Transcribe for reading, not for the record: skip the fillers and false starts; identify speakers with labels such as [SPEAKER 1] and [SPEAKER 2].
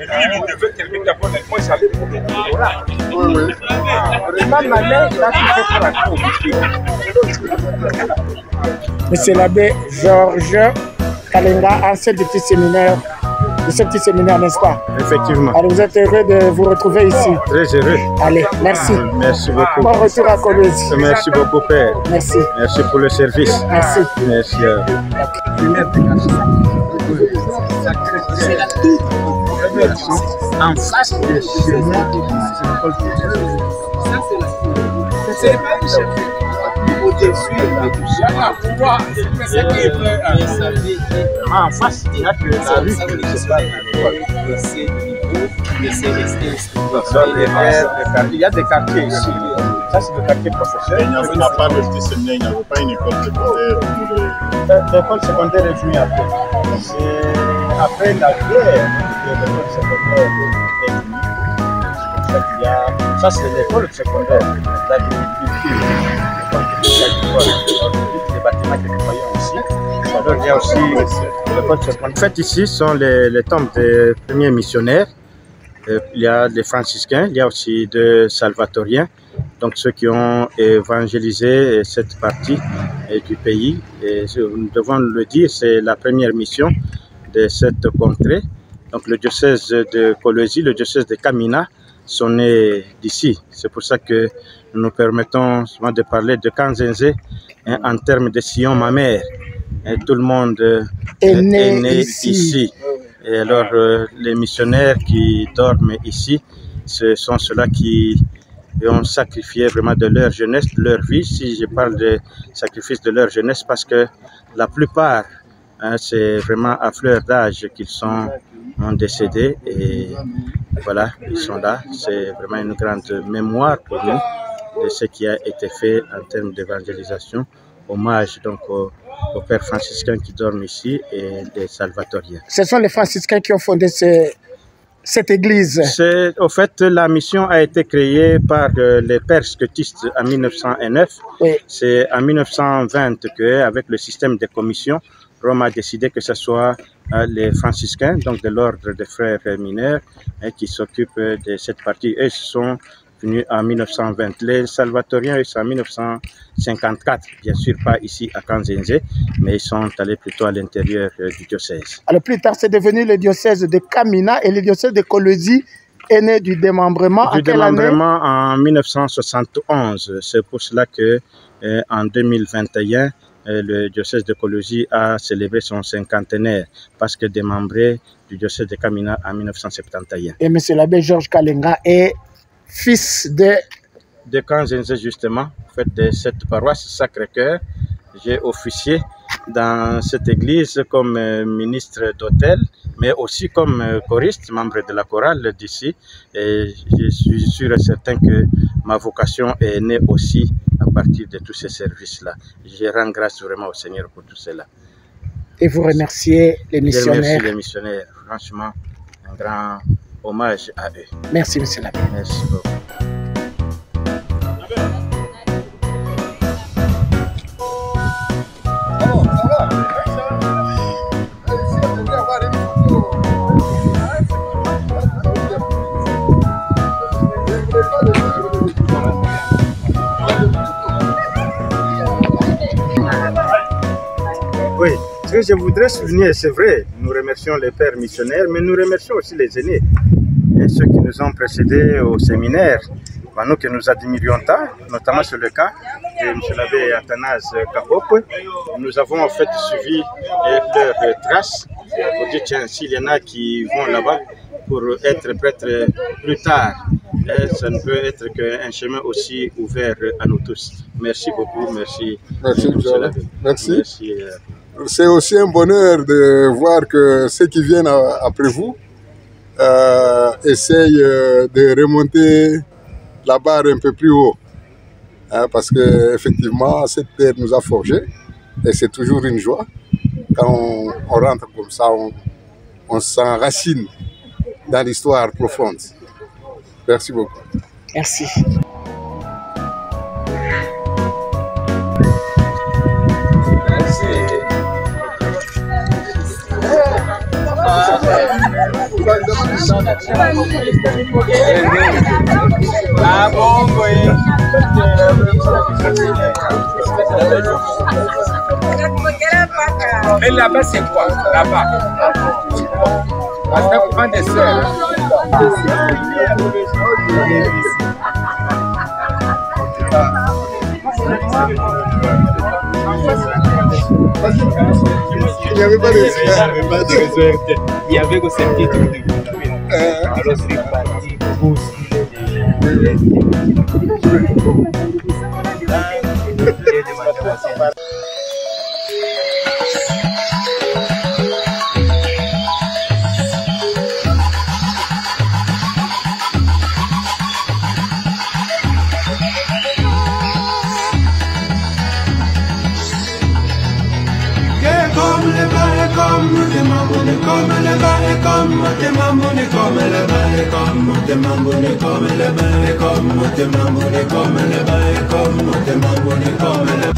[SPEAKER 1] Et lui, il devait terminer d'abord avec moi, ça allait pour le doctorat.
[SPEAKER 2] Oui, oui.
[SPEAKER 1] Vraiment, il a tout fait pour
[SPEAKER 3] Monsieur l'abbé Georges Kalenga, ancien du petit séminaire, de ce petit séminaire, n'est-ce pas?
[SPEAKER 4] Effectivement.
[SPEAKER 3] Alors vous êtes heureux de vous retrouver ici?
[SPEAKER 4] Très heureux.
[SPEAKER 3] Allez, merci.
[SPEAKER 4] Merci beaucoup.
[SPEAKER 3] Bon retour à Kolwezi.
[SPEAKER 4] Merci beaucoup, Père.
[SPEAKER 3] Merci.
[SPEAKER 4] Merci pour le service.
[SPEAKER 3] Merci.
[SPEAKER 4] Merci.
[SPEAKER 1] en face de chez moi, c'est pas une chef. Au-dessus en face, il y a que la rue qui se passe. Il y a des quartiers ici. Ça, c'est le quartier professionnel.
[SPEAKER 2] Il n'y avait pas de petit séminaire, il n'y avait pas une école secondaire.
[SPEAKER 1] L'école secondaire est venue après. C'est après la guerre que l'école secondaire est venue. C'est pour ça qu'il y a. Ça, c'est l'école secondaire d'agriculture. Les bâtiments que nous voyons ici. Alors, il y a aussi l'école secondaire.
[SPEAKER 4] En fait, ici sont les tombes des premiers missionnaires. Il y a des franciscains, il y a aussi des salvatoriens. Donc ceux qui ont évangélisé cette partie du pays. Et nous devons le dire, c'est la première mission de cette contrée. Donc le diocèse de Kolwezi, le diocèse de Kamina sont nés d'ici. C'est pour ça que nous nous permettons souvent de parler de Kanzenze en termes de Sion, ma mère. Et tout le monde est né ici. Et alors les missionnaires qui dorment ici, ce sont ceux-là qui ont sacrifié vraiment de leur jeunesse, de leur vie. Si je parle de sacrifice de leur jeunesse, parce que la plupart, c'est vraiment à fleur d'âge qu'ils sont décédés. Et voilà, ils sont là. C'est vraiment une grande mémoire pour nous de ce qui a été fait en termes d'évangélisation. Hommage donc aux pères franciscains qui dorment ici et les salvatoriens.
[SPEAKER 3] Ce sont les franciscains qui ont fondé cette église.
[SPEAKER 4] Au fait, la mission a été créée par les pères scotistes en 1909.
[SPEAKER 3] Oui.
[SPEAKER 4] C'est en 1920 qu'avec le système de commission, Rome a décidé que ce soit les franciscains, donc de l'ordre des frères mineurs, qui s'occupent de cette partie. Eux sont venus en 1920. Les salvatoriens, ils sont en 1954, bien sûr pas ici à Kanzenze, mais ils sont allés plutôt à l'intérieur du diocèse.
[SPEAKER 3] Alors plus tard, c'est devenu le diocèse de Kamina et le diocèse de Kolwezi est né du démembrement.
[SPEAKER 4] Du démembrement en 1971. C'est pour cela que en 2021, le diocèse de Kolwezi a célébré son cinquantenaire parce que démembré du diocèse de Kamina en 1971.
[SPEAKER 3] Et M. l'abbé Georges Kalenga est fils
[SPEAKER 4] de Kanzenze, justement, en fait, de cette paroisse Sacré-Cœur. J'ai officié dans cette église comme ministre d'hôtel, mais aussi comme choriste, membre de la chorale d'ici. Et je suis sûr et certain que ma vocation est née aussi à partir de tous ces services-là. Je rends grâce vraiment au Seigneur pour tout cela.
[SPEAKER 3] Et vous remerciez les missionnaires.
[SPEAKER 4] Je remercie les missionnaires. Franchement, un grand hommage à eux.
[SPEAKER 3] Merci, M. l'abbé.
[SPEAKER 4] Merci beaucoup. Oui, ce que je voudrais souligner, c'est vrai, nous remercions les pères missionnaires, mais nous remercions aussi les aînés, et ceux qui nous ont précédés au séminaire, nous que nous admirions tant, notamment sur le cas de M. l'abbé Athanase Kapokwe. Nous avons en fait suivi leurs traces pour dire, tiens, s'il y en a qui vont là-bas pour être prêtres plus tard, ça ne peut être qu'un chemin aussi ouvert à nous tous. Merci beaucoup, merci.
[SPEAKER 2] Merci, merci.
[SPEAKER 4] Merci.
[SPEAKER 2] C'est aussi un bonheur de voir que ceux qui viennent après vous essayent de remonter la barre un peu plus haut. Parce qu'effectivement, cette terre nous a forgés et c'est toujours une joie. Quand on rentre comme ça, on s'enracine dans l'histoire profonde. Merci beaucoup.
[SPEAKER 3] Merci.
[SPEAKER 2] Merci.
[SPEAKER 1] Ah bon, oui. Mais là-bas, c'est quoi? Là-bas. Parce que pour vendre des sœurs.
[SPEAKER 2] Il n'y avait pas de réserve.
[SPEAKER 1] Il y avait que ce petit truc de alors c'est parti pour
[SPEAKER 5] Comme le